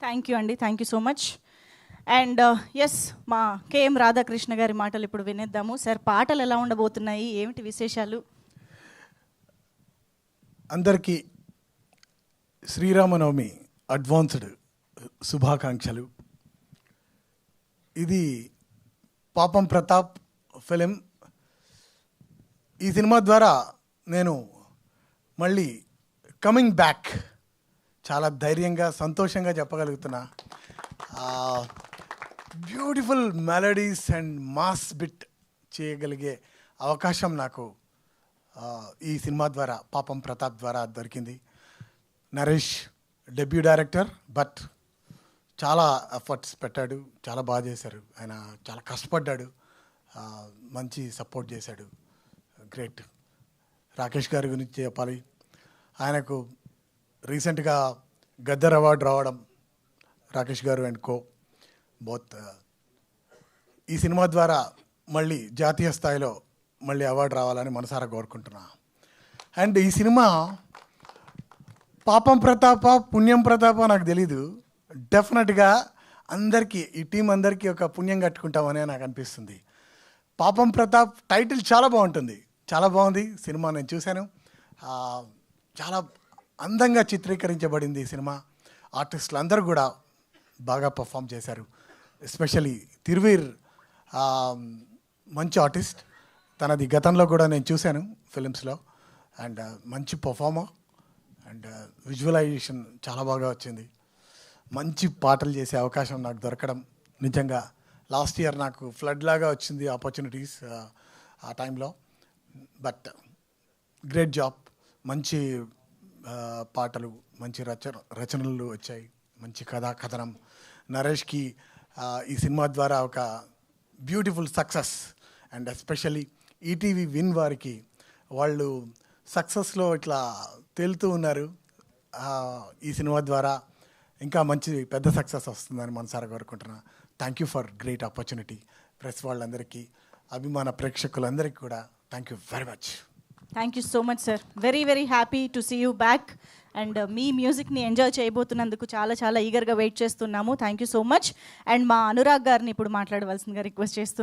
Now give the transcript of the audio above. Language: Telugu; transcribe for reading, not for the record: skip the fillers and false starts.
థ్యాంక్ యూ అండి, thank you so much. And yes, మా కేఎం రాధాకృష్ణ గారి మాటలు ఇప్పుడు వినేద్దాము. సార్, పాటలు ఎలా ఉండబోతున్నాయి, ఏమిటి విశేషాలు? అందరికీ శ్రీరామనవమి అడ్వాన్స్డ్ శుభాకాంక్షలు. ఇది పాపం ప్రతాప్ ఫిలిం. ఈ సినిమా ద్వారా నేను మళ్ళీ కమింగ్ బ్యాక్ చాలా ధైర్యంగా సంతోషంగా చెప్పగలుగుతున్నా. Beautiful melodies and mass beat చేయగలిగే అవకాశం నాకు ఈ సినిమా ద్వారా, పాపం ప్రతాప్ ద్వారా దొరికింది. నరేష్ డెబ్యూ డైరెక్టర్, బట్ చాలా ఎఫర్ట్స్ పెట్టాడు, చాలా బాగా చేశారు. ఆయన చాలా కష్టపడ్డాడు, మంచి సపోర్ట్ చేశాడు. గ్రేట్. రాకేష్ గారి గురించి చెప్పాలి. ఆయనకు రీసెంట్గా గద్దర్ అవార్డు రావడం, రాకేష్ గారు అండ్ కో బోత్. ఈ సినిమా ద్వారా మళ్ళీ జాతీయ స్థాయిలో మళ్ళీ అవార్డు రావాలని మనసారా కోరుకుంటున్నా. అండ్ ఈ సినిమా పాపం ప్రతాప పుణ్యం ప్రతాప నాకు తెలీదు. డెఫినెట్గా అందరికీ, ఈ టీం అందరికీ ఒక పుణ్యం కట్టుకుంటామని నాకు అనిపిస్తుంది. పాపం ప్రతాప్ టైటిల్ చాలా బాగుంటుంది, చాలా బాగుంది. సినిమా నేను చూశాను, చాలా అందంగా చిత్రీకరించబడింది ఈ సినిమా. ఆర్టిస్టులు అందరూ కూడా బాగా పర్ఫామ్ చేశారు. ఎస్పెషలీ తిరువీర్ మంచి ఆర్టిస్ట్. తనది గతంలో కూడా నేను చూశాను ఫిలిమ్స్లో. అండ్ మంచి పర్ఫార్మర్ అండ్ విజువలైజేషన్ చాలా బాగా వచ్చింది. మంచి పాటలు చేసే అవకాశం నాకు దొరకడం నిజంగా లాస్ట్ ఇయర్ నాకు ఫ్లడ్ లాగా వచ్చింది ఆపర్చునిటీస్ ఆ టైంలో. But great job. మంచి పాటలు, మంచి రచనలు వచ్చాయి, మంచి కథనం. నరేష్కి ఈ సినిమా ద్వారా ఒక beautiful success. And especially ETV win వారికి, వాళ్ళు సక్సెస్లో ఇట్లా తేలుతూ ఉన్నారు. ఈ సినిమా ద్వారా ఇంకా మంచి పెద్ద సక్సెస్ వస్తుందని మనసారా కోరుకుంటున్నా. Thank you for great opportunity. Press వాళ్ళందరికీ, అభిమాన ప్రేక్షకులందరికీ కూడా thank you very much. Thank you so much sir. Very very happy to see you back. And మీ మ్యూజిక్ని ఎంజాయ్ చేయబోతున్నందుకు చాలా చాలా ఈగర్గా వెయిట్ చేస్తున్నాము. Thank you so much. And మా అనురాగ్ గారిని ఇప్పుడు మాట్లాడవలసిందిగా రిక్వెస్ట్ చేస్తున్నాను.